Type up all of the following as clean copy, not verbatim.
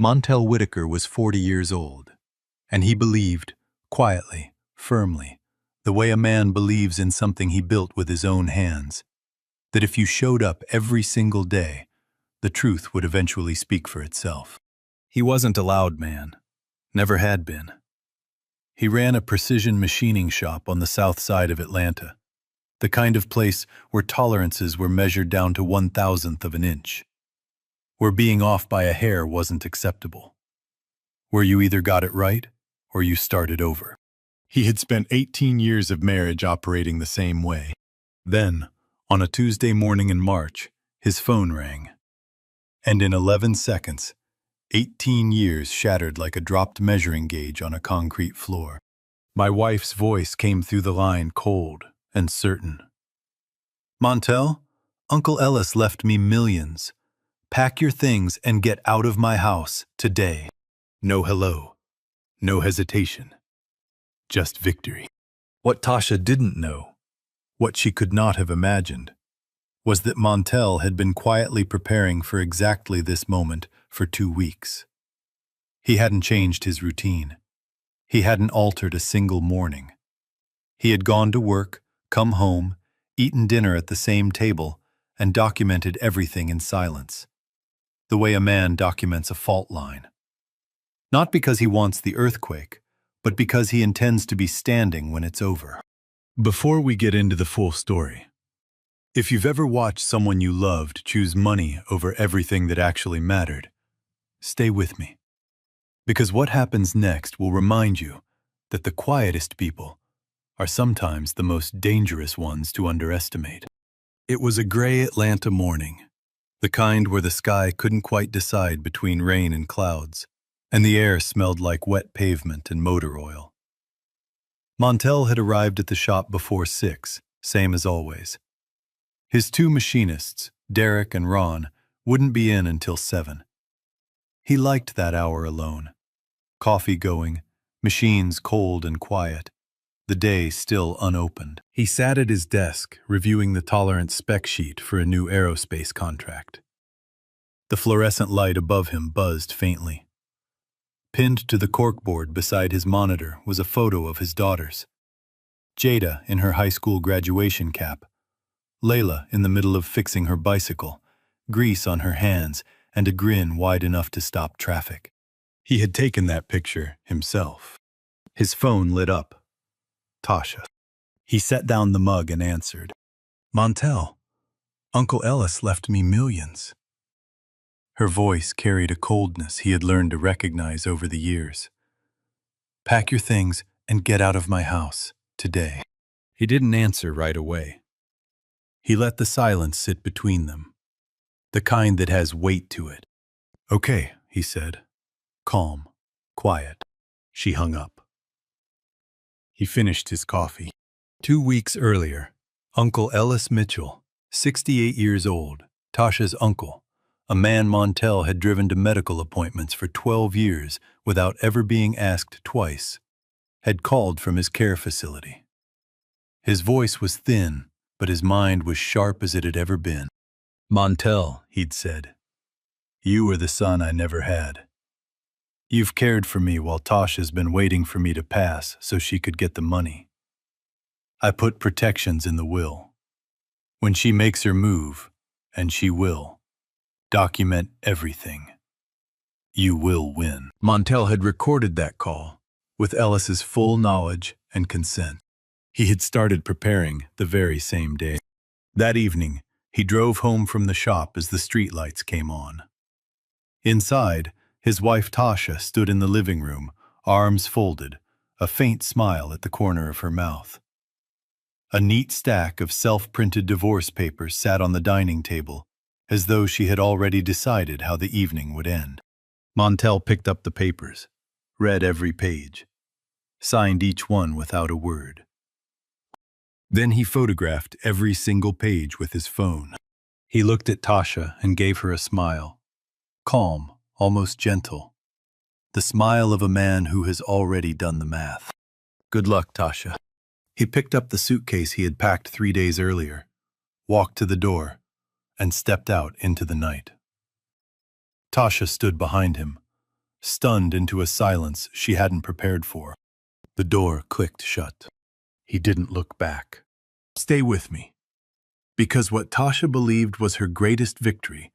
Montel Whitaker was 40 years old, and he believed, quietly, firmly, the way a man believes in something he built with his own hands, that if you showed up every single day, the truth would eventually speak for itself. He wasn't a loud man, never had been. He ran a precision machining shop on the south side of Atlanta, the kind of place where tolerances were measured down to 1,000th of an inch, where being off by a hair wasn't acceptable, where you either got it right or you started over. He had spent 18 years of marriage operating the same way. Then, on a Tuesday morning in March, his phone rang. And in 11 seconds, 18 years shattered like a dropped measuring gauge on a concrete floor. My wife's voice came through the line cold and certain. "Montel, Uncle Ellis left me millions. Pack your things and get out of my house today." No hello, no hesitation, just victory. What Tasha didn't know, what she could not have imagined, was that Montel had been quietly preparing for exactly this moment for 2 weeks. He hadn't changed his routine. He hadn't altered a single morning. He had gone to work, come home, eaten dinner at the same table, and documented everything in silence, the way a man documents a fault line. Not because he wants the earthquake, but because he intends to be standing when it's over. Before we get into the full story, if you've ever watched someone you loved choose money over everything that actually mattered, stay with me. Because what happens next will remind you that the quietest people are sometimes the most dangerous ones to underestimate. It was a gray Atlanta morning, the kind where the sky couldn't quite decide between rain and clouds, and the air smelled like wet pavement and motor oil. Montel had arrived at the shop before 6, same as always. His 2 machinists, Derek and Ron, wouldn't be in until 7. He liked that hour alone. Coffee going, machines cold and quiet, the day still unopened. He sat at his desk, reviewing the tolerance spec sheet for a new aerospace contract. The fluorescent light above him buzzed faintly. Pinned to the corkboard beside his monitor was a photo of his daughters. Jada in her high school graduation cap, Layla in the middle of fixing her bicycle, grease on her hands and a grin wide enough to stop traffic. He had taken that picture himself. His phone lit up. Tasha. He set down the mug and answered. "Montel, Uncle Ellis left me millions." Her voice carried a coldness he had learned to recognize over the years. "Pack your things and get out of my house today." He didn't answer right away. He let the silence sit between them, the kind that has weight to it. "Okay," he said. Calm, quiet. She hung up. He finished his coffee. 2 weeks earlier, Uncle Ellis Mitchell, 68 years old, Tasha's uncle, a man Montel had driven to medical appointments for 12 years without ever being asked twice, had called from his care facility. His voice was thin, but his mind was sharp as it had ever been. "Montel," he'd said, "you are the son I never had. You've cared for me while Tasha's been waiting for me to pass so she could get the money. I put protections in the will. When she makes her move, and she will, document everything. You will win." Montel had recorded that call, with Ellis's full knowledge and consent. He had started preparing the very same day. That evening, he drove home from the shop as the streetlights came on. Inside, his wife Tasha stood in the living room, arms folded, a faint smile at the corner of her mouth. A neat stack of self-printed divorce papers sat on the dining table, as though she had already decided how the evening would end. Montel picked up the papers, read every page, signed each one without a word. Then he photographed every single page with his phone. He looked at Tasha and gave her a smile, calm, almost gentle, the smile of a man who has already done the math. "Good luck, Tasha." He picked up the suitcase he had packed 3 days earlier, walked to the door, and stepped out into the night. Tasha stood behind him, stunned into a silence she hadn't prepared for. The door clicked shut. He didn't look back. Stay with me. Because what Tasha believed was her greatest victory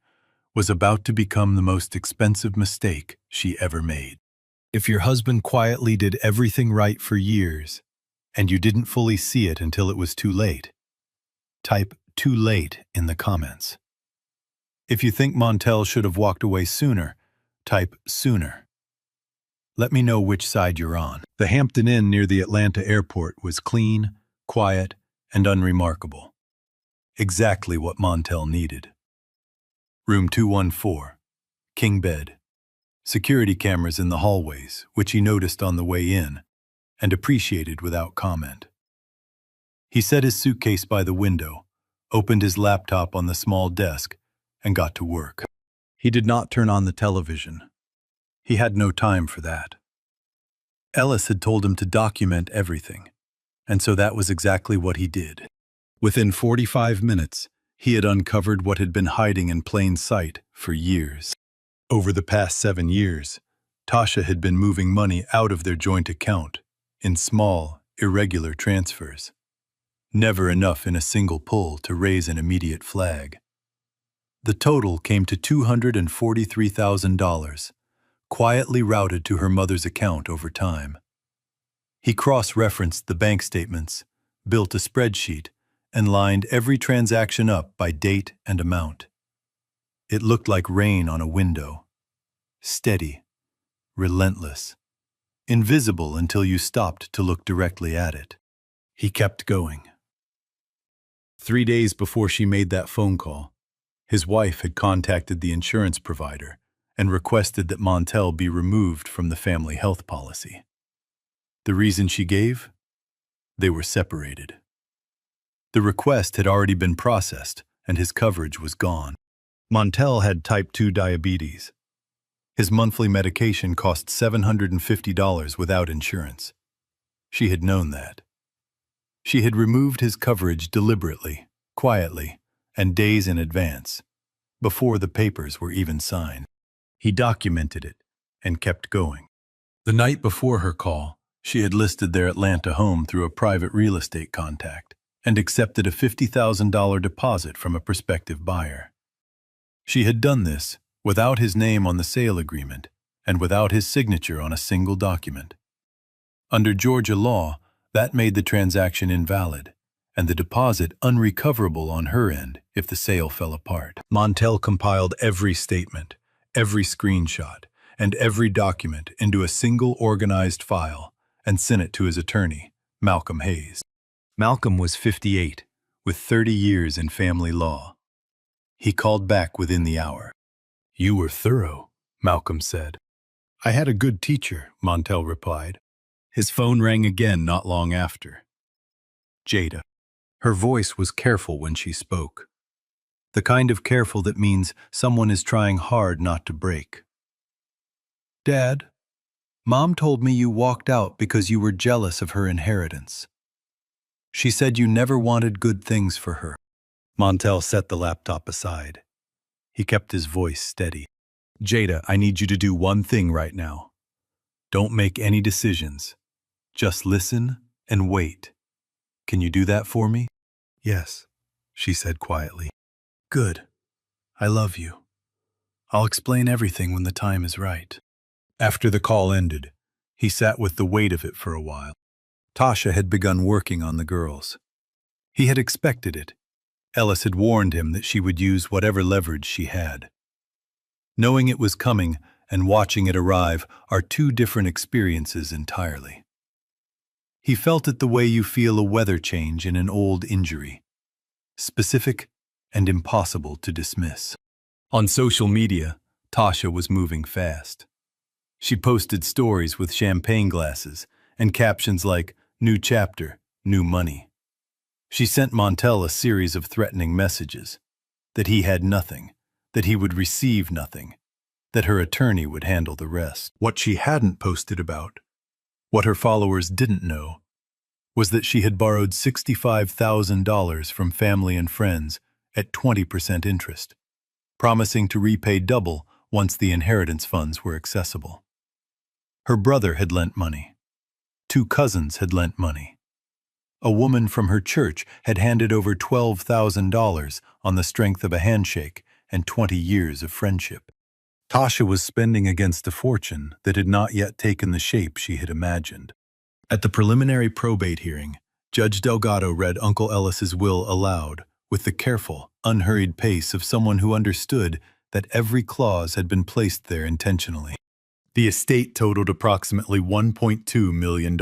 was about to become the most expensive mistake she ever made. If your husband quietly did everything right for years, and you didn't fully see it until it was too late, type "too late" in the comments. If you think Montel should have walked away sooner, type "sooner." Let me know which side you're on. The Hampton Inn near the Atlanta airport was clean, quiet, and unremarkable. Exactly what Montel needed. Room 214, king bed. Security cameras in the hallways, which he noticed on the way in, and appreciated without comment. He set his suitcase by the window, opened his laptop on the small desk, and got to work. He did not turn on the television. He had no time for that. Ellis had told him to document everything, and so that was exactly what he did. Within 45 minutes, he had uncovered what had been hiding in plain sight for years. Over the past 7 years, Tasha had been moving money out of their joint account in small, irregular transfers. Never enough in a single pull to raise an immediate flag. The total came to $243,000, quietly routed to her mother's account over time. He cross-referenced the bank statements, built a spreadsheet, and lined every transaction up by date and amount. It looked like rain on a window. Steady, relentless, invisible until you stopped to look directly at it. He kept going. 3 days before she made that phone call, his wife had contacted the insurance provider and requested that Montel be removed from the family health policy. The reason she gave? They were separated. The request had already been processed, and his coverage was gone. Montel had type 2 diabetes. His monthly medication cost $750 without insurance. She had known that. She had removed his coverage deliberately, quietly, and days in advance, before the papers were even signed. He documented it and kept going. The night before her call, she had listed their Atlanta home through a private real estate contact and accepted a $50,000 deposit from a prospective buyer. She had done this without his name on the sale agreement and without his signature on a single document. Under Georgia law, that made the transaction invalid and the deposit unrecoverable on her end if the sale fell apart. Montel compiled every statement, every screenshot, and every document into a single organized file and sent it to his attorney, Malcolm Hayes. Malcolm was 58, with 30 years in family law. He called back within the hour. "You were thorough," Malcolm said. "I had a good teacher," Montel replied. His phone rang again not long after. Jada. Her voice was careful when she spoke. The kind of careful that means someone is trying hard not to break. "Dad, Mom told me you walked out because you were jealous of her inheritance. She said you never wanted good things for her." Montel set the laptop aside. He kept his voice steady. "Jada, I need you to do one thing right now. Don't make any decisions. Just listen and wait. Can you do that for me?" "Yes," she said quietly. "Good. I love you. I'll explain everything when the time is right." After the call ended, he sat with the weight of it for a while. Tasha had begun working on the girls. He had expected it. Ellis had warned him that she would use whatever leverage she had. Knowing it was coming and watching it arrive are two different experiences entirely. He felt it the way you feel a weather change in an old injury, specific and impossible to dismiss. On social media, Tasha was moving fast. She posted stories with champagne glasses and captions like, "New chapter, new money." She sent Montel a series of threatening messages, that he had nothing, that he would receive nothing, that her attorney would handle the rest. What she hadn't posted about, what her followers didn't know, was that she had borrowed $65,000 from family and friends at 20% interest, promising to repay double once the inheritance funds were accessible. Her brother had lent money. 2 cousins had lent money. A woman from her church had handed over $12,000 on the strength of a handshake and 20 years of friendship. Tasha was spending against a fortune that had not yet taken the shape she had imagined. At the preliminary probate hearing, Judge Delgado read Uncle Ellis's will aloud, with the careful, unhurried pace of someone who understood that every clause had been placed there intentionally. The estate totaled approximately $1.2 million.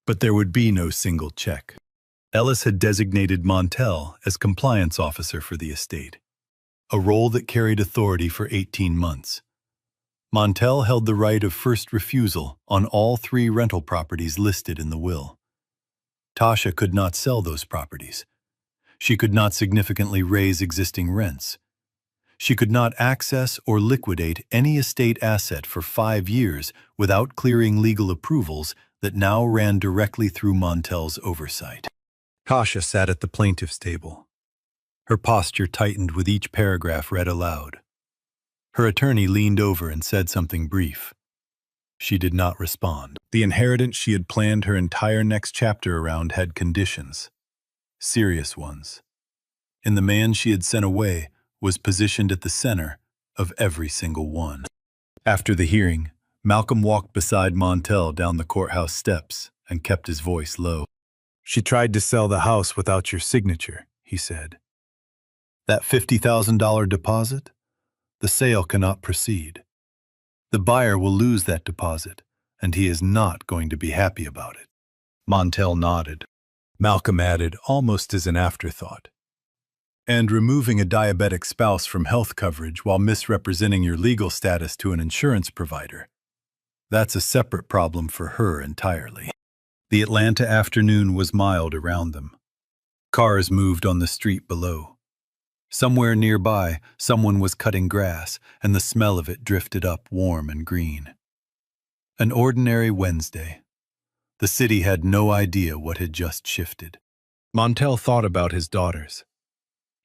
But there would be no single check. Ellis had designated Montel as compliance officer for the estate, a role that carried authority for 18 months. Montel held the right of first refusal on all 3 rental properties listed in the will. Tasha could not sell those properties. She could not significantly raise existing rents. She could not access or liquidate any estate asset for 5 years without clearing legal approvals that now ran directly through Montel's oversight. Tasha sat at the plaintiff's table. Her posture tightened with each paragraph read aloud. Her attorney leaned over and said something brief. She did not respond. The inheritance she had planned her entire next chapter around had conditions. Serious ones. And the man she had sent away was positioned at the center of every single one. After the hearing, Malcolm walked beside Montel down the courthouse steps and kept his voice low. "She tried to sell the house without your signature," he said. "That $50,000 deposit? The sale cannot proceed. The buyer will lose that deposit, and he is not going to be happy about it." Montel nodded. Malcolm added, almost as an afterthought, "And removing a diabetic spouse from health coverage while misrepresenting your legal status to an insurance provider, that's a separate problem for her entirely." The Atlanta afternoon was mild around them. Cars moved on the street below. Somewhere nearby, someone was cutting grass, and the smell of it drifted up warm and green. An ordinary Wednesday. The city had no idea what had just shifted. Montel thought about his daughters.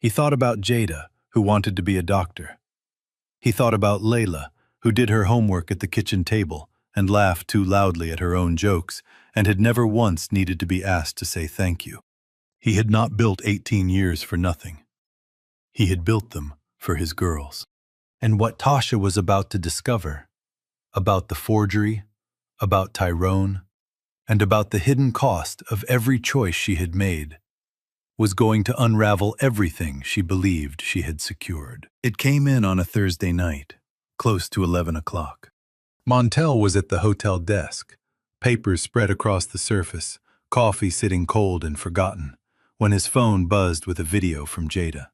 He thought about Jada, who wanted to be a doctor. He thought about Layla, who did her homework at the kitchen table and laughed too loudly at her own jokes and had never once needed to be asked to say thank you. He had not built 18 years for nothing. He had built them for his girls. And what Tasha was about to discover, about the forgery, about Tyrone, and about the hidden cost of every choice she had made, was going to unravel everything she believed she had secured. It came in on a Thursday night, close to 11 o'clock. Montel was at the hotel desk, papers spread across the surface, coffee sitting cold and forgotten, when his phone buzzed with a video from Jada.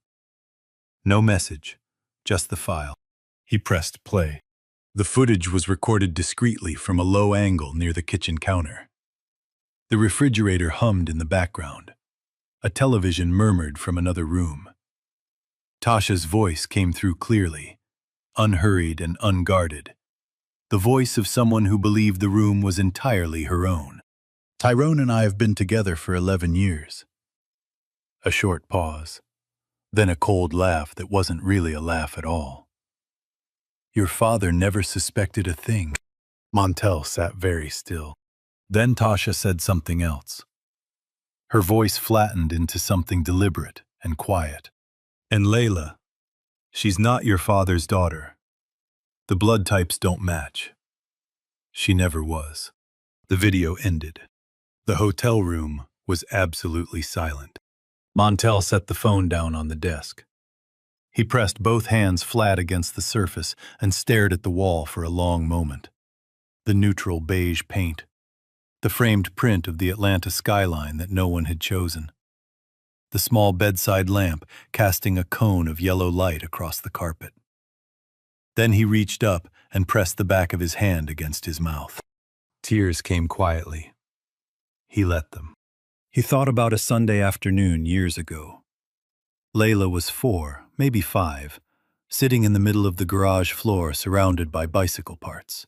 No message, just the file. He pressed play. The footage was recorded discreetly from a low angle near the kitchen counter. The refrigerator hummed in the background. A television murmured from another room. Tasha's voice came through clearly, unhurried and unguarded. The voice of someone who believed the room was entirely her own. "Tyrone and I have been together for 11 years. A short pause. Then a cold laugh that wasn't really a laugh at all. "Your father never suspected a thing." Montel sat very still. Then Tasha said something else. Her voice flattened into something deliberate and quiet. "And Layla, she's not your father's daughter. The blood types don't match. She never was." The video ended. The hotel room was absolutely silent. Montel set the phone down on the desk. He pressed both hands flat against the surface and stared at the wall for a long moment. The neutral beige paint. The framed print of the Atlanta skyline that no one had chosen. The small bedside lamp casting a cone of yellow light across the carpet. Then he reached up and pressed the back of his hand against his mouth. Tears came quietly. He let them. He thought about a Sunday afternoon years ago. Layla was 4, maybe 5, sitting in the middle of the garage floor surrounded by bicycle parts.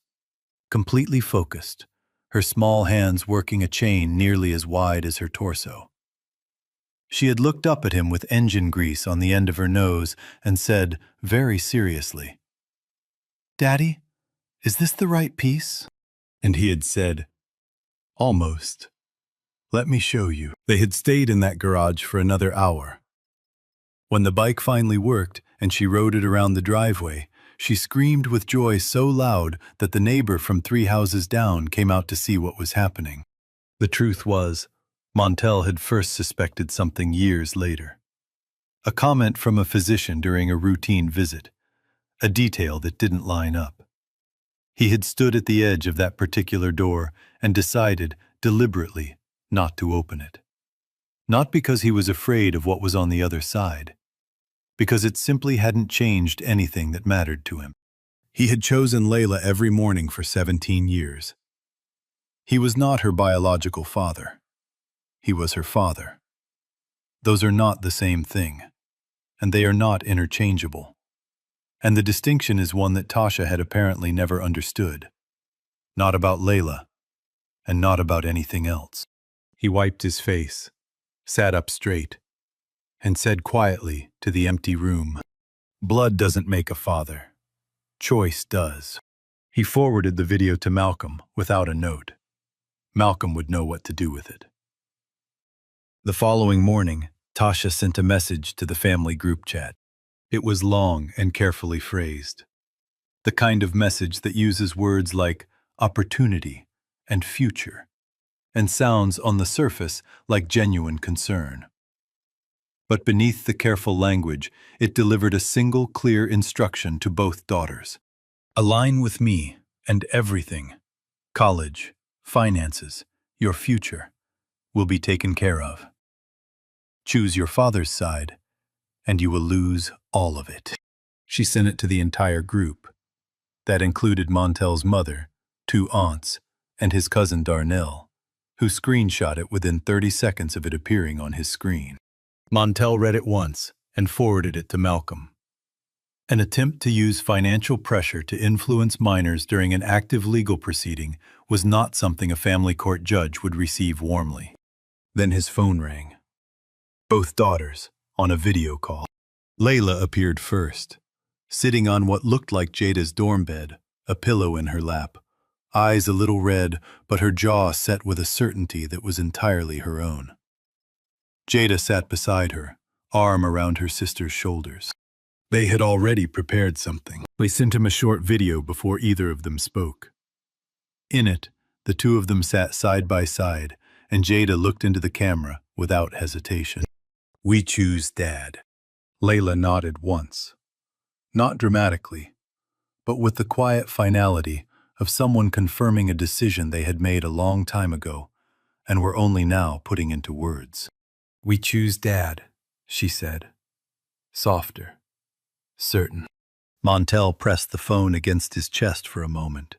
Completely focused, her small hands working a chain nearly as wide as her torso. She had looked up at him with engine grease on the end of her nose and said, very seriously, "Daddy, "Is this the right piece?" And he had said, "Almost. Let me show you." They had stayed in that garage for another hour. When the bike finally worked and she rode it around the driveway, she screamed with joy so loud that the neighbor from 3 houses down came out to see what was happening. The truth was, Montel had first suspected something years later. A comment from a physician during a routine visit, a detail that didn't line up. He had stood at the edge of that particular door and decided, deliberately, not to open it. Not because he was afraid of what was on the other side, because it simply hadn't changed anything that mattered to him. He had chosen Layla every morning for 17 years. He was not her biological father. He was her father. Those are not the same thing, and they are not interchangeable. And the distinction is one that Tasha had apparently never understood. Not about Layla, and not about anything else. He wiped his face, sat up straight, and said quietly to the empty room, "Blood doesn't make a father. Choice does." He forwarded the video to Malcolm without a note. Malcolm would know what to do with it. The following morning, Tasha sent a message to the family group chat. It was long and carefully phrased. The kind of message that uses words like opportunity and future, and sounds on the surface like genuine concern. But beneath the careful language, it delivered a single clear instruction to both daughters. Align with me and everything, college, finances, your future, will be taken care of. Choose your father's side, and you will lose all of it. She sent it to the entire group. That included Montel's mother, 2 aunts, and his cousin Darnell, who screenshot it within 30 seconds of it appearing on his screen. Montel read it once and forwarded it to Malcolm. An attempt to use financial pressure to influence minors during an active legal proceeding was not something a family court judge would receive warmly. Then his phone rang. Both daughters, on a video call. Layla appeared first, sitting on what looked like Jada's dorm bed, a pillow in her lap, eyes a little red, but her jaw set with a certainty that was entirely her own. Jada sat beside her, arm around her sister's shoulders. They had already prepared something. They sent him a short video before either of them spoke. In it, the 2 of them sat side by side, and Jada looked into the camera without hesitation. "We choose Dad." Layla nodded once. Not dramatically, but with the quiet finality of someone confirming a decision they had made a long time ago and were only now putting into words. "We choose Dad," she said. Softer, certain. Montel pressed the phone against his chest for a moment.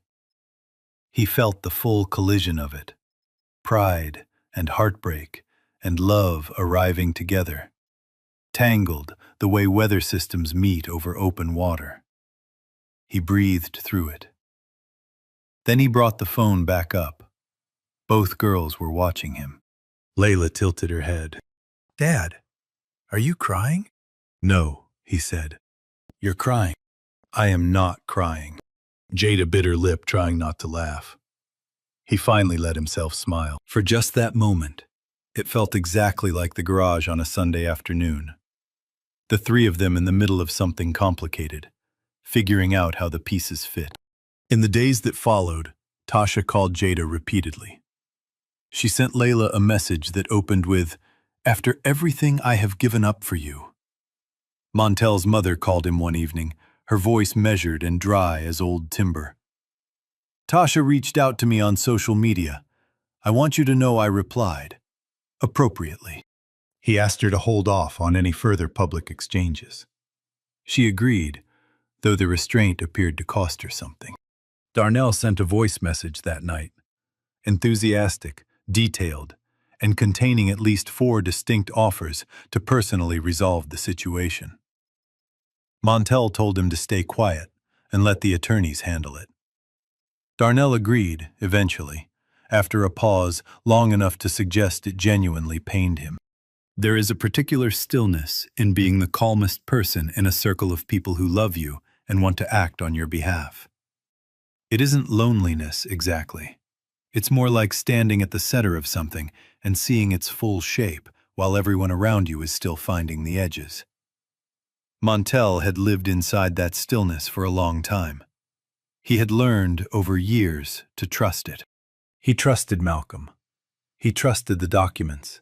He felt the full collision of it. Pride and heartbreak and love arriving together. Tangled the way weather systems meet over open water. He breathed through it. Then he brought the phone back up. Both girls were watching him. Layla tilted her head. "Dad, are you crying?" "No," he said. "You're crying." "I am not crying." Jada bit her lip, trying not to laugh. He finally let himself smile. For just that moment, it felt exactly like the garage on a Sunday afternoon. The 3 of them in the middle of something complicated, figuring out how the pieces fit. In the days that followed, Tasha called Jada repeatedly. She sent Layla a message that opened with, "After everything I have given up for you." Montel's mother called him one evening, her voice measured and dry as old timber. "Tasha reached out to me on social media. I want you to know I replied. Appropriately." He asked her to hold off on any further public exchanges. She agreed, though the restraint appeared to cost her something. Darnell sent a voice message that night, enthusiastic, detailed, and containing at least 4 distinct offers to personally resolve the situation. Montel told him to stay quiet and let the attorneys handle it. Darnell agreed, eventually, after a pause long enough to suggest it genuinely pained him. There is a particular stillness in being the calmest person in a circle of people who love you and want to act on your behalf. It isn't loneliness, exactly. It's more like standing at the center of something and seeing its full shape, while everyone around you is still finding the edges. Montel had lived inside that stillness for a long time. He had learned, over years, to trust it. He trusted Malcolm. He trusted the documents.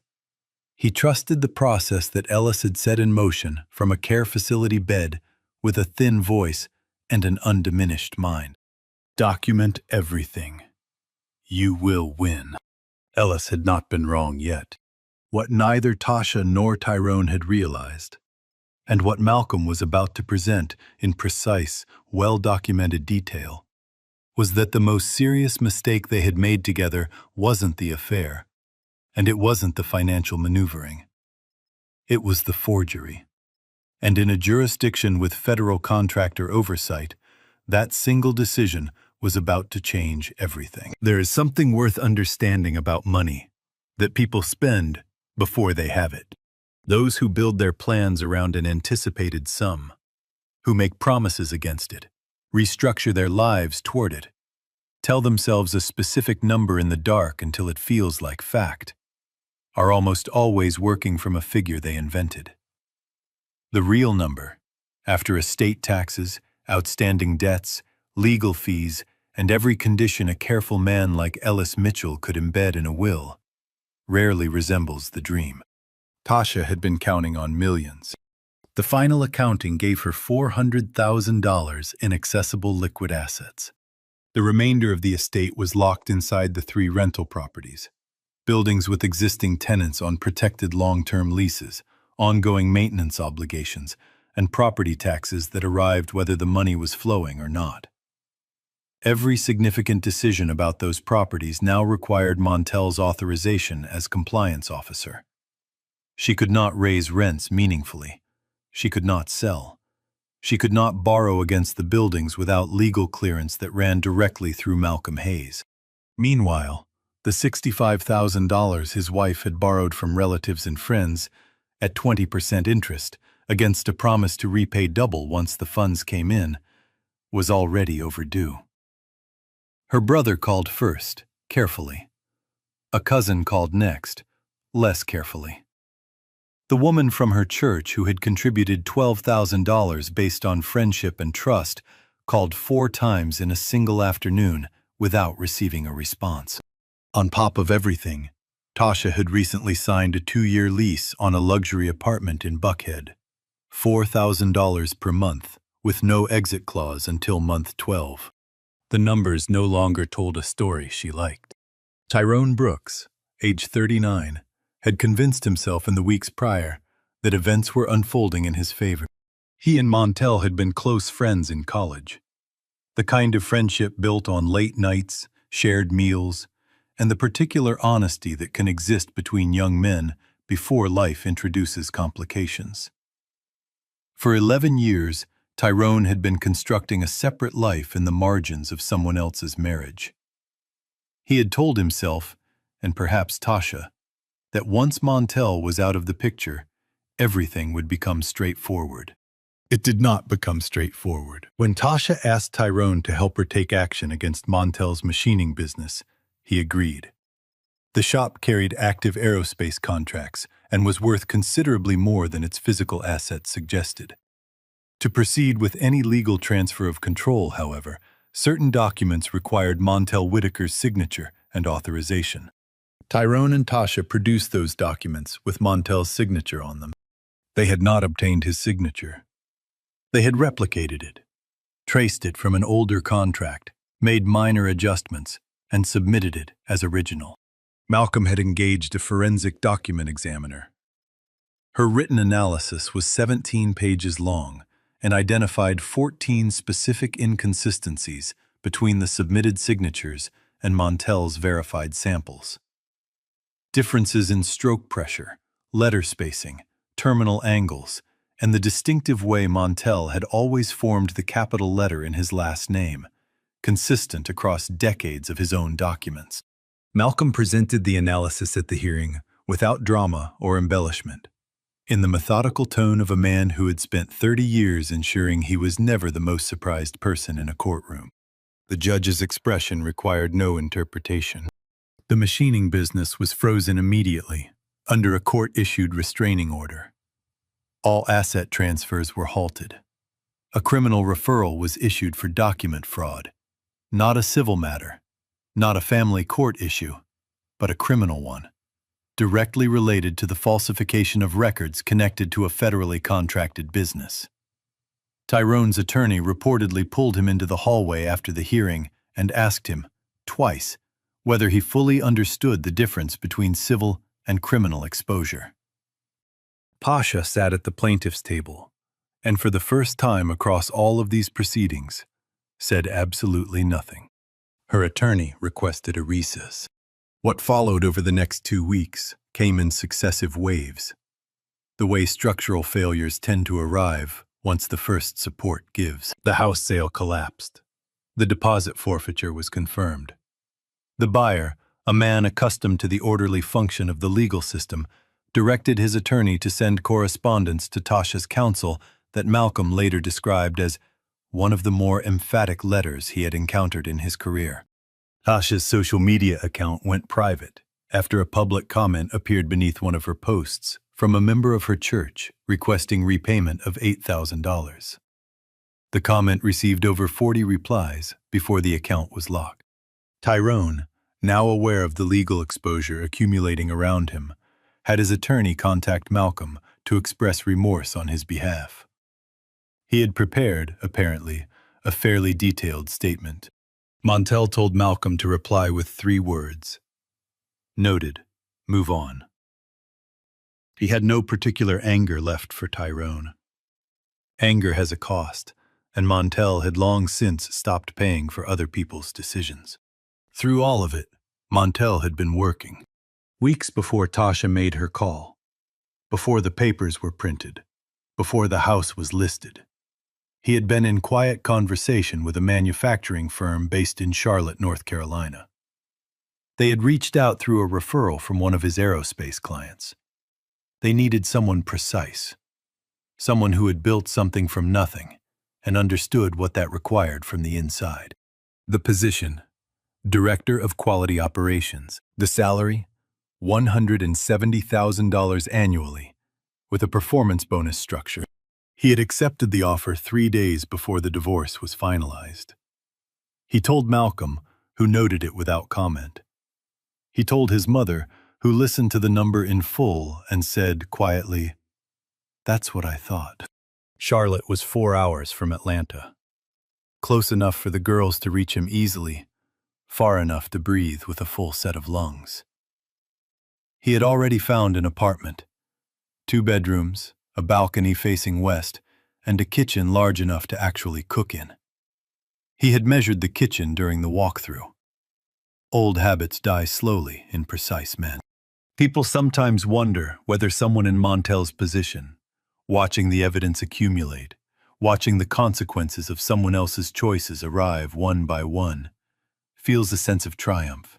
He trusted the process that Ellis had set in motion from a care facility bed with a thin voice and an undiminished mind. Document everything. You will win. Ellis had not been wrong yet. What neither Tasha nor Tyrone had realized, and what Malcolm was about to present in precise, well-documented detail, was that the most serious mistake they had made together wasn't the affair, and it wasn't the financial maneuvering. It was the forgery. And in a jurisdiction with federal contractor oversight, that single decision was about to change everything. There is something worth understanding about money, that people spend before they have it. Those who build their plans around an anticipated sum, who make promises against it, restructure their lives toward it, tell themselves a specific number in the dark until it feels like fact, are almost always working from a figure they invented. The real number, after estate taxes, outstanding debts, legal fees, and every condition a careful man like Ellis Mitchell could embed in a will, rarely resembles the dream. Tasha had been counting on millions. The final accounting gave her $400,000 in accessible liquid assets. The remainder of the estate was locked inside the 3 rental properties, buildings with existing tenants on protected long-term leases, ongoing maintenance obligations, and property taxes that arrived whether the money was flowing or not. Every significant decision about those properties now required Montel's authorization as compliance officer. She could not raise rents meaningfully. She could not sell. She could not borrow against the buildings without legal clearance that ran directly through Malcolm Hayes. Meanwhile, the $65,000 his wife had borrowed from relatives and friends at 20% interest against a promise to repay double once the funds came in was already overdue. Her brother called first, carefully. A cousin called next, less carefully. The woman from her church who had contributed $12,000 based on friendship and trust called 4 times in a single afternoon without receiving a response. On top of everything, Tasha had recently signed a 2-year lease on a luxury apartment in Buckhead, $4,000 per month, with no exit clause until month 12. The numbers no longer told a story she liked. Tyrone Brooks, age 39, had convinced himself in the weeks prior that events were unfolding in his favor. He and Montel had been close friends in college. The kind of friendship built on late nights, shared meals, and the particular honesty that can exist between young men before life introduces complications. For 11 years, Tyrone had been constructing a separate life in the margins of someone else's marriage. He had told himself, and perhaps Tasha, that once Montel was out of the picture, everything would become straightforward. It did not become straightforward. When Tasha asked Tyrone to help her take action against Montel's machining business, he agreed. The shop carried active aerospace contracts and was worth considerably more than its physical assets suggested. To proceed with any legal transfer of control, however, certain documents required Montel Whitaker's signature and authorization. Tyrone and Tasha produced those documents with Montel's signature on them. They had not obtained his signature. They had replicated it, traced it from an older contract, made minor adjustments, and submitted it as original. Malcolm had engaged a forensic document examiner. Her written analysis was 17 pages long and identified 14 specific inconsistencies between the submitted signatures and Montel's verified samples. Differences in stroke pressure, letter spacing, terminal angles, and the distinctive way Montel had always formed the capital letter in his last name, consistent across decades of his own documents. Malcolm presented the analysis at the hearing without drama or embellishment, in the methodical tone of a man who had spent 30 years ensuring he was never the most surprised person in a courtroom. The judge's expression required no interpretation. The machining business was frozen immediately, under a court-issued restraining order. All asset transfers were halted. A criminal referral was issued for document fraud, not a civil matter, not a family court issue, but a criminal one, directly related to the falsification of records connected to a federally contracted business. Tyrone's attorney reportedly pulled him into the hallway after the hearing and asked him, twice, whether he fully understood the difference between civil and criminal exposure. Pasha sat at the plaintiff's table, and for the first time across all of these proceedings, said absolutely nothing. Her attorney requested a recess. What followed over the next 2 weeks came in successive waves, the way structural failures tend to arrive once the first support gives. The house sale collapsed. The deposit forfeiture was confirmed. The buyer, a man accustomed to the orderly function of the legal system, directed his attorney to send correspondence to Tasha's counsel that Malcolm later described as one of the more emphatic letters he had encountered in his career. Tasha's social media account went private after a public comment appeared beneath one of her posts from a member of her church requesting repayment of $8,000. The comment received over 40 replies before the account was locked. Tyrone, now aware of the legal exposure accumulating around him, had his attorney contact Malcolm to express remorse on his behalf. He had prepared, apparently, a fairly detailed statement. Montel told Malcolm to reply with 3 words. Noted. Move on. He had no particular anger left for Tyrone. Anger has a cost, and Montel had long since stopped paying for other people's decisions. Through all of it, Montel had been working. Weeks before Tasha made her call, before the papers were printed, before the house was listed, he had been in quiet conversation with a manufacturing firm based in Charlotte, North Carolina. They had reached out through a referral from one of his aerospace clients. They needed someone precise, someone who had built something from nothing and understood what that required from the inside. The position, Director of Quality Operations. The salary, $170,000 annually, with a performance bonus structure. He had accepted the offer 3 days before the divorce was finalized. He told Malcolm, who noted it without comment. He told his mother, who listened to the number in full and said quietly, "That's what I thought." Charlotte was 4 hours from Atlanta. Close enough for the girls to reach him easily, far enough to breathe with a full set of lungs. He had already found an apartment, 2 bedrooms, a balcony facing west, and a kitchen large enough to actually cook in. He had measured the kitchen during the walkthrough. Old habits die slowly in precise men. People sometimes wonder whether someone in Montel's position, watching the evidence accumulate, watching the consequences of someone else's choices arrive one by one, feels a sense of triumph,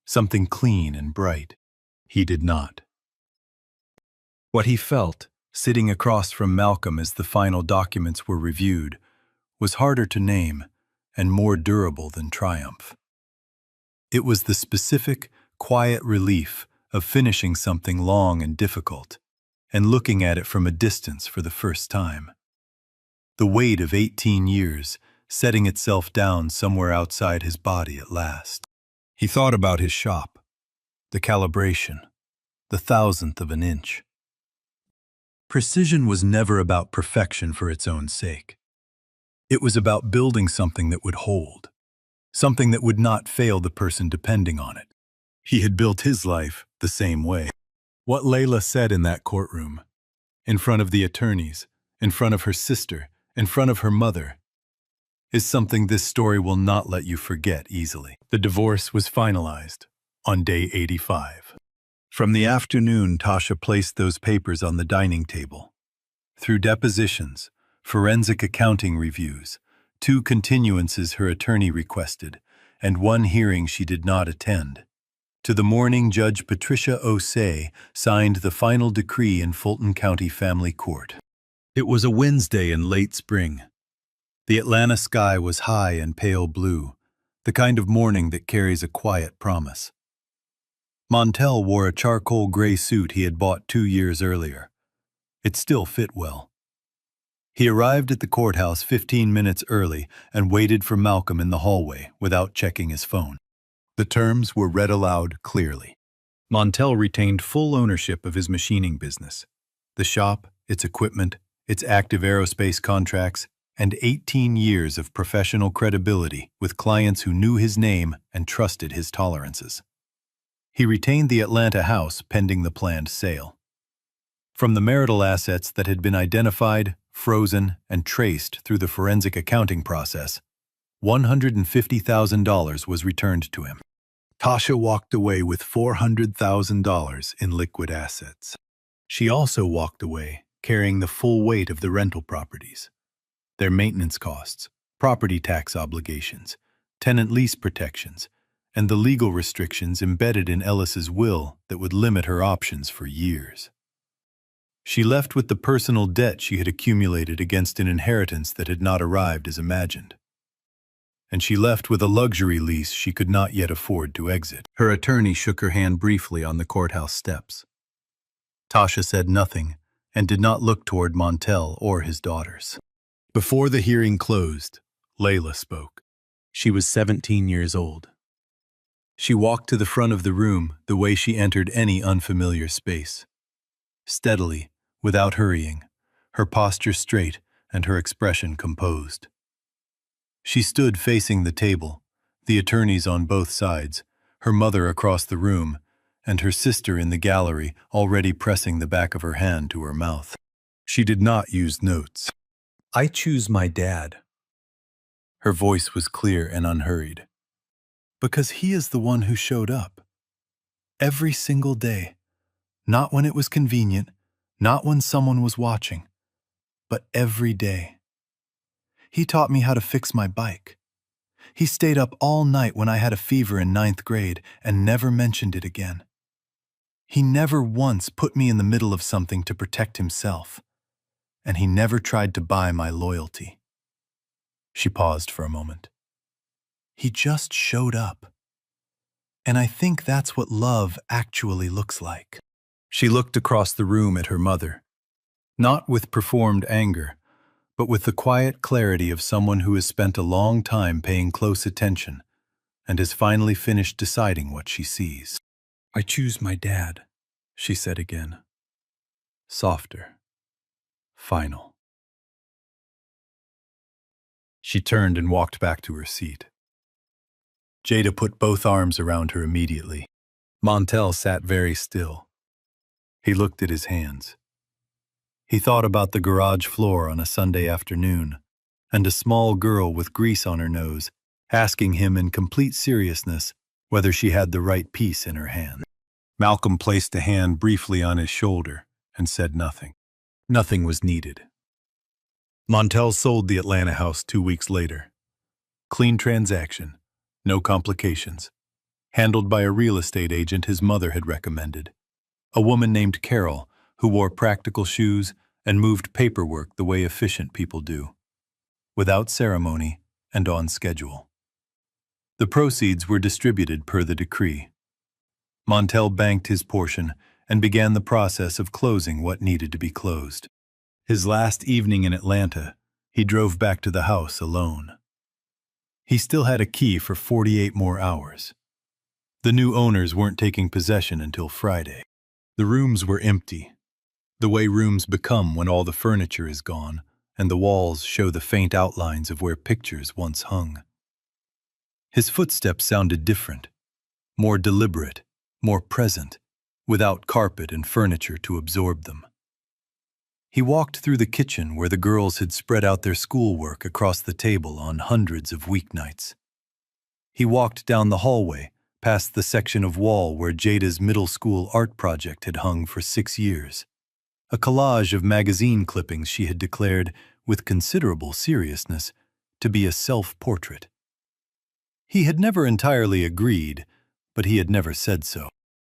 something clean and bright. He did not. What he felt, sitting across from Malcolm as the final documents were reviewed, was harder to name and more durable than triumph. It was the specific, quiet relief of finishing something long and difficult, and looking at it from a distance for the first time. The weight of 18 years setting itself down somewhere outside his body at last. He thought about his shop, the calibration, the thousandth of an inch. Precision was never about perfection for its own sake. It was about building something that would hold, something that would not fail the person depending on it. He had built his life the same way. What Layla said in that courtroom, in front of the attorneys, in front of her sister, in front of her mother, is something this story will not let you forget easily. The divorce was finalized on day 85. From the afternoon, Tasha placed those papers on the dining table. Through depositions, forensic accounting reviews, 2 continuances her attorney requested, and 1 hearing she did not attend. To the morning, Judge Patricia Osei signed the final decree in Fulton County Family Court. It was a Wednesday in late spring. The Atlanta sky was high and pale blue, the kind of morning that carries a quiet promise. Montel wore a charcoal gray suit he had bought 2 years earlier. It still fit well. He arrived at the courthouse 15 minutes early and waited for Malcolm in the hallway without checking his phone. The terms were read aloud clearly. Montel retained full ownership of his machining business. The shop, its equipment, its active aerospace contracts, and 18 years of professional credibility with clients who knew his name and trusted his tolerances. He retained the Atlanta house pending the planned sale. From the marital assets that had been identified, frozen, and traced through the forensic accounting process, $150,000 was returned to him. Tasha walked away with $400,000 in liquid assets. She also walked away carrying the full weight of the rental properties, their maintenance costs, property tax obligations, tenant lease protections, and the legal restrictions embedded in Ellis's will that would limit her options for years. She left with the personal debt she had accumulated against an inheritance that had not arrived as imagined. And she left with a luxury lease she could not yet afford to exit. Her attorney shook her hand briefly on the courthouse steps. Tasha said nothing and did not look toward Montel or his daughters. Before the hearing closed, Layla spoke. She was 17 years old. She walked to the front of the room the way she entered any unfamiliar space. Steadily, without hurrying, her posture straight and her expression composed. She stood facing the table, the attorneys on both sides, her mother across the room, and her sister in the gallery already pressing the back of her hand to her mouth. She did not use notes. "I choose my dad." Her voice was clear and unhurried. "Because he is the one who showed up. Every single day. Not when it was convenient, not when someone was watching, but every day. He taught me how to fix my bike. He stayed up all night when I had a fever in 9th grade and never mentioned it again. He never once put me in the middle of something to protect himself, and he never tried to buy my loyalty." She paused for a moment. "He just showed up. And I think that's what love actually looks like." She looked across the room at her mother, not with performed anger, but with the quiet clarity of someone who has spent a long time paying close attention and has finally finished deciding what she sees. "I choose my dad," she said again. Softer. Final. She turned and walked back to her seat. Jada put both arms around her immediately. Montel sat very still. He looked at his hands. He thought about the garage floor on a Sunday afternoon, and a small girl with grease on her nose, asking him in complete seriousness whether she had the right piece in her hand. Malcolm placed a hand briefly on his shoulder and said nothing. Nothing was needed. Montel sold the Atlanta house 2 weeks later. Clean transaction, no complications. Handled by a real estate agent his mother had recommended. A woman named Carol, who wore practical shoes and moved paperwork the way efficient people do, without ceremony and on schedule. The proceeds were distributed per the decree. Montel banked his portion and began the process of closing what needed to be closed. His last evening in Atlanta, he drove back to the house alone. He still had a key for 48 more hours. The new owners weren't taking possession until Friday. The rooms were empty, the way rooms become when all the furniture is gone and the walls show the faint outlines of where pictures once hung. His footsteps sounded different, more deliberate, more present, without carpet and furniture to absorb them. He walked through the kitchen where the girls had spread out their schoolwork across the table on hundreds of weeknights. He walked down the hallway, past the section of wall where Jada's middle school art project had hung for 6 years. A collage of magazine clippings she had declared, with considerable seriousness, to be a self-portrait. He had never entirely agreed, but he had never said so.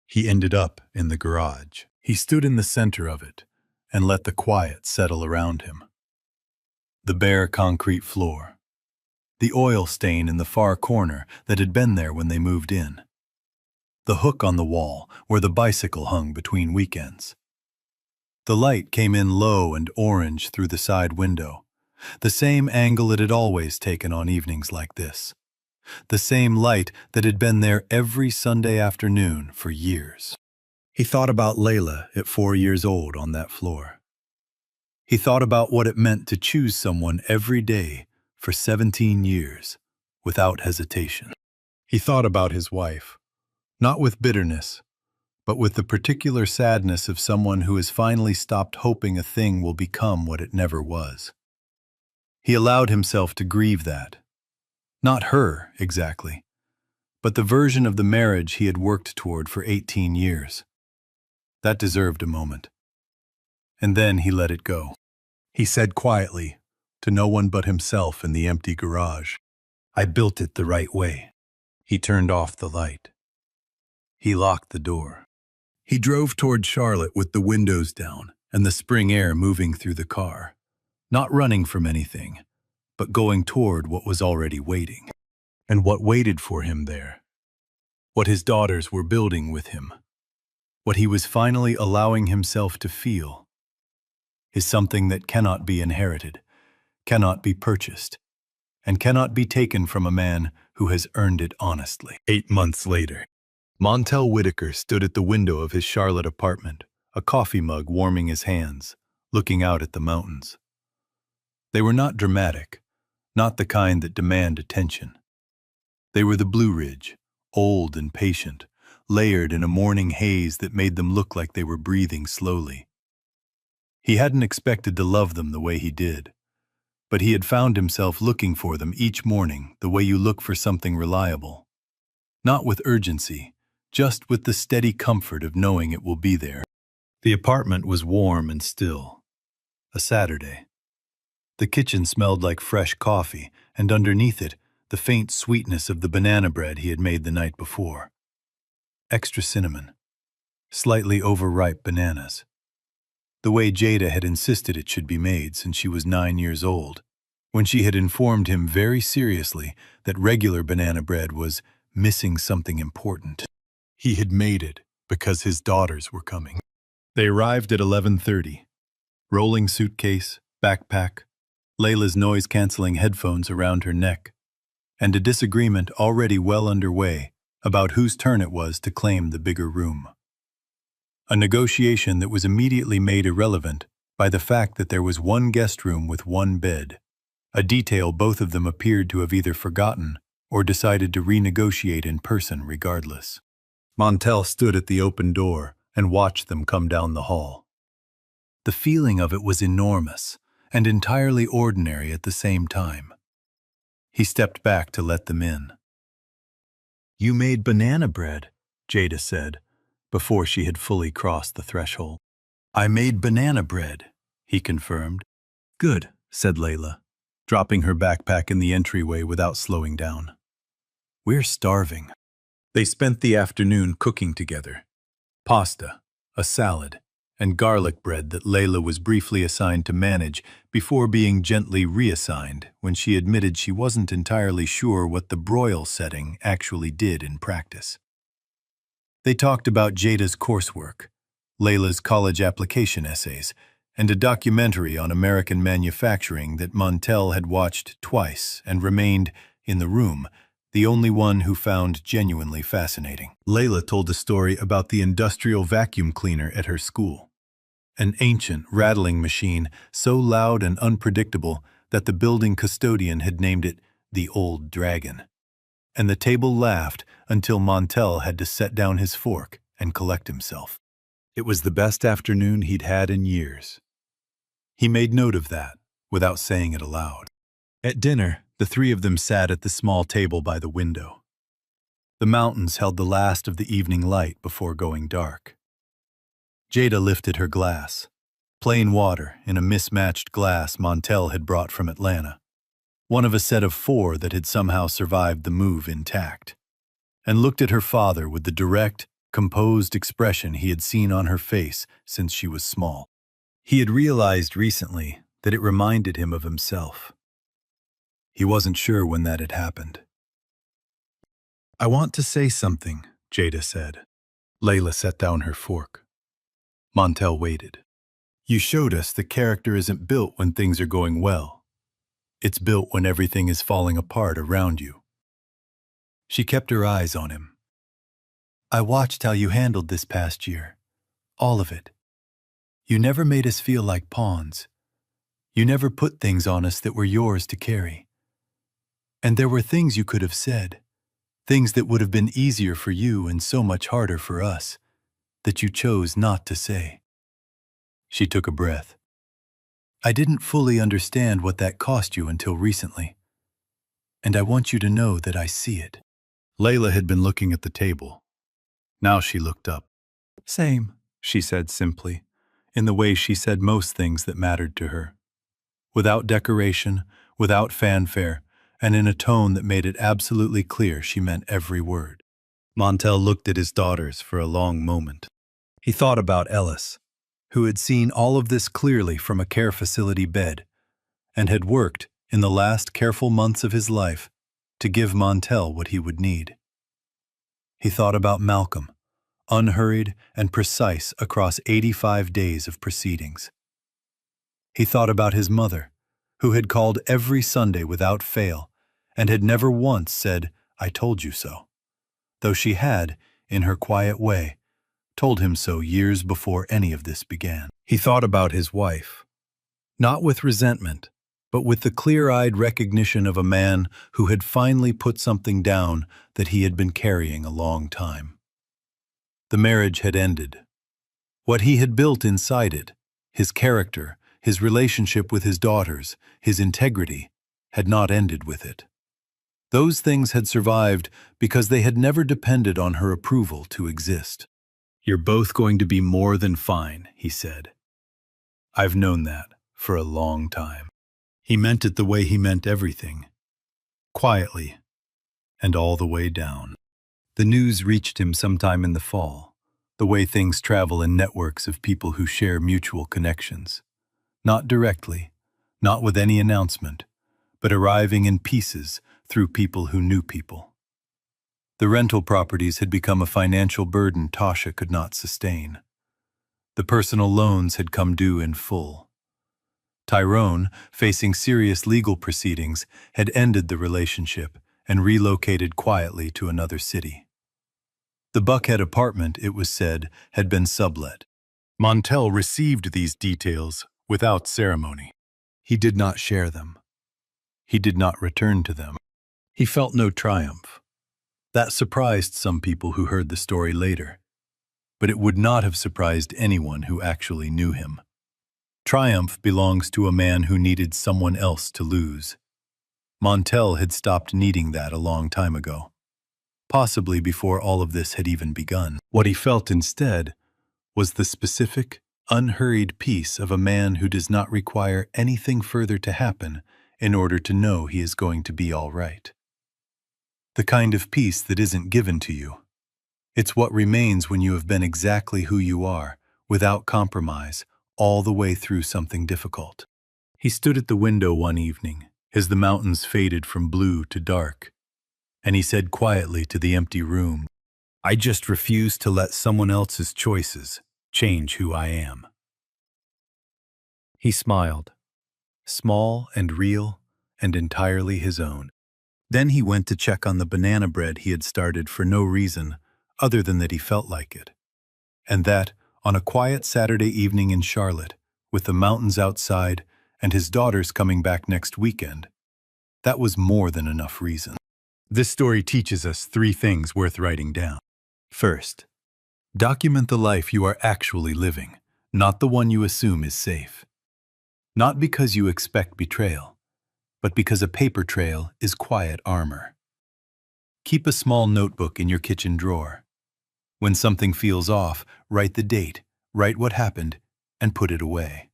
He ended up in the garage. He stood in the center of it and let the quiet settle around him. The bare concrete floor. The oil stain in the far corner that had been there when they moved in. The hook on the wall where the bicycle hung between weekends. The light came in low and orange through the side window, the same angle it had always taken on evenings like this. The same light that had been there every Sunday afternoon for years. He thought about Layla at 4 years old on that floor. He thought about what it meant to choose someone every day for 17 years, without hesitation. He thought about his wife, not with bitterness, but with the particular sadness of someone who has finally stopped hoping a thing will become what it never was. He allowed himself to grieve that. Not her, exactly, but the version of the marriage he had worked toward for 18 years. That deserved a moment. And then he let it go. He said quietly, to no one but himself in the empty garage, "I built it the right way." He turned off the light. He locked the door. He drove toward Charlotte with the windows down and the spring air moving through the car, not running from anything, but going toward what was already waiting. And what waited for him there, what his daughters were building with him, what he was finally allowing himself to feel, is something that cannot be inherited, cannot be purchased, and cannot be taken from a man who has earned it honestly. 8 months later, Montel Whitaker stood at the window of his Charlotte apartment, a coffee mug warming his hands, looking out at the mountains. They were not dramatic, not the kind that demand attention. They were the Blue Ridge, old and patient, layered in a morning haze that made them look like they were breathing slowly. He hadn't expected to love them the way he did, but he had found himself looking for them each morning the way you look for something reliable. Not with urgency, just with the steady comfort of knowing it will be there. The apartment was warm and still. A Saturday. The kitchen smelled like fresh coffee, and underneath it, the faint sweetness of the banana bread he had made the night before. Extra cinnamon. Slightly overripe bananas. The way Jada had insisted it should be made since she was 9 years old, when she had informed him very seriously that regular banana bread was missing something important. He had made it because his daughters were coming. They arrived at 11:30. Rolling suitcase, backpack, Layla's noise-canceling headphones around her neck, and a disagreement already well underway about whose turn it was to claim the bigger room. A negotiation that was immediately made irrelevant by the fact that there was one guest room with one bed, a detail both of them appeared to have either forgotten or decided to renegotiate in person regardless. Montel stood at the open door and watched them come down the hall. The feeling of it was enormous and entirely ordinary at the same time. He stepped back to let them in. "You made banana bread," Jada said, before she had fully crossed the threshold. "I made banana bread," he confirmed. "Good," said Layla, dropping her backpack in the entryway without slowing down. "We're starving." They spent the afternoon cooking together. Pasta, a salad, and garlic bread that Layla was briefly assigned to manage before being gently reassigned when she admitted she wasn't entirely sure what the broil setting actually did in practice. They talked about Jada's coursework, Layla's college application essays, and a documentary on American manufacturing that Montel had watched twice and remained, in the room, the only one who found genuinely fascinating. Layla told a story about the industrial vacuum cleaner at her school, an ancient, rattling machine so loud and unpredictable that the building custodian had named it the Old Dragon. And the table laughed until Montel had to set down his fork and collect himself. It was the best afternoon he'd had in years. He made note of that, without saying it aloud. At dinner, the three of them sat at the small table by the window. The mountains held the last of the evening light before going dark. Jada lifted her glass, plain water in a mismatched glass Montel had brought from Atlanta, one of a set of 4 that had somehow survived the move intact, and looked at her father with the direct, composed expression he had seen on her face since she was small. He had realized recently that it reminded him of himself. He wasn't sure when that had happened. "I want to say something," Jada said. Layla set down her fork. Montel waited. "You showed us that character isn't built when things are going well. It's built when everything is falling apart around you." She kept her eyes on him. "I watched how you handled this past year. All of it. You never made us feel like pawns. You never put things on us that were yours to carry. And there were things you could have said, things that would have been easier for you and so much harder for us, that you chose not to say." She took a breath. "I didn't fully understand what that cost you until recently. And I want you to know that I see it." Layla had been looking at the table. Now she looked up. "Same," she said simply, in the way she said most things that mattered to her. Without decoration, without fanfare, and in a tone that made it absolutely clear she meant every word. Montel looked at his daughters for a long moment. He thought about Ellis, who had seen all of this clearly from a care facility bed, and had worked, in the last careful months of his life, to give Montel what he would need. He thought about Malcolm, unhurried and precise across 85 days of proceedings. He thought about his mother, who had called every Sunday without fail, and had never once said, "I told you so," though she had, in her quiet way, told him so years before any of this began. He thought about his wife, not with resentment, but with the clear-eyed recognition of a man who had finally put something down that he had been carrying a long time. The marriage had ended. What he had built inside it, his character, his relationship with his daughters, his integrity, had not ended with it. Those things had survived because they had never depended on her approval to exist. "You're both going to be more than fine," he said. "I've known that for a long time." He meant it the way he meant everything, quietly and all the way down. The news reached him sometime in the fall, the way things travel in networks of people who share mutual connections. Not directly, not with any announcement, but arriving in pieces through people who knew people. The rental properties had become a financial burden Tasha could not sustain. The personal loans had come due in full. Tyrone, facing serious legal proceedings, had ended the relationship and relocated quietly to another city. The Buckhead apartment, it was said, had been sublet. Montel received these details without ceremony. He did not share them. He did not return to them. He felt no triumph. That surprised some people who heard the story later, but it would not have surprised anyone who actually knew him. Triumph belongs to a man who needed someone else to lose. Montel had stopped needing that a long time ago, possibly before all of this had even begun. What he felt instead was the specific, unhurried peace of a man who does not require anything further to happen in order to know he is going to be all right. The kind of peace that isn't given to you. It's what remains when you have been exactly who you are, without compromise, all the way through something difficult. He stood at the window one evening, as the mountains faded from blue to dark, and he said quietly to the empty room, "I just refuse to let someone else's choices change who I am." He smiled, small and real and entirely his own. Then he went to check on the banana bread he had started for no reason other than that he felt like it, and that, on a quiet Saturday evening in Charlotte, with the mountains outside and his daughters coming back next weekend, that was more than enough reason. This story teaches us 3 things worth writing down. First, document the life you are actually living, not the one you assume is safe. Not because you expect betrayal, but because a paper trail is quiet armor. Keep a small notebook in your kitchen drawer. When something feels off, write the date, write what happened, and put it away.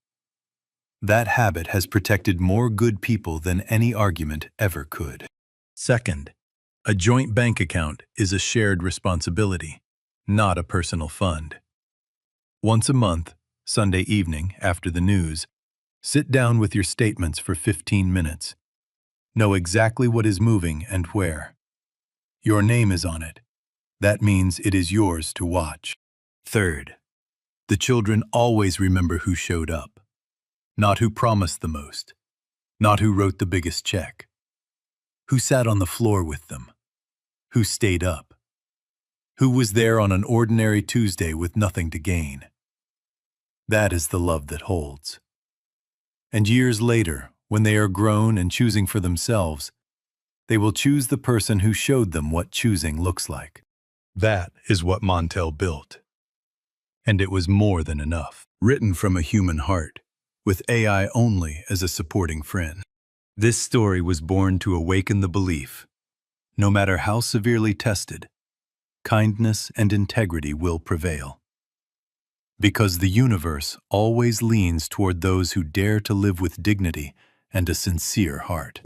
That habit has protected more good people than any argument ever could. Second, a joint bank account is a shared responsibility, not a personal fund. Once a month, Sunday evening after the news, Sit down with your statements for 15 minutes. Know exactly what is moving and where. Your name is on it. That means it is yours to watch. Third, the children always remember who showed up, not who promised the most, not who wrote the biggest check, who sat on the floor with them, who stayed up, who was there on an ordinary Tuesday with nothing to gain. That is the love that holds. And years later, when they are grown and choosing for themselves, they will choose the person who showed them what choosing looks like. That is what Montel built. And it was more than enough. Written from a human heart, with AI only as a supporting friend. This story was born to awaken the belief, no matter how severely tested, kindness and integrity will prevail. Because the universe always leans toward those who dare to live with dignity and a sincere heart.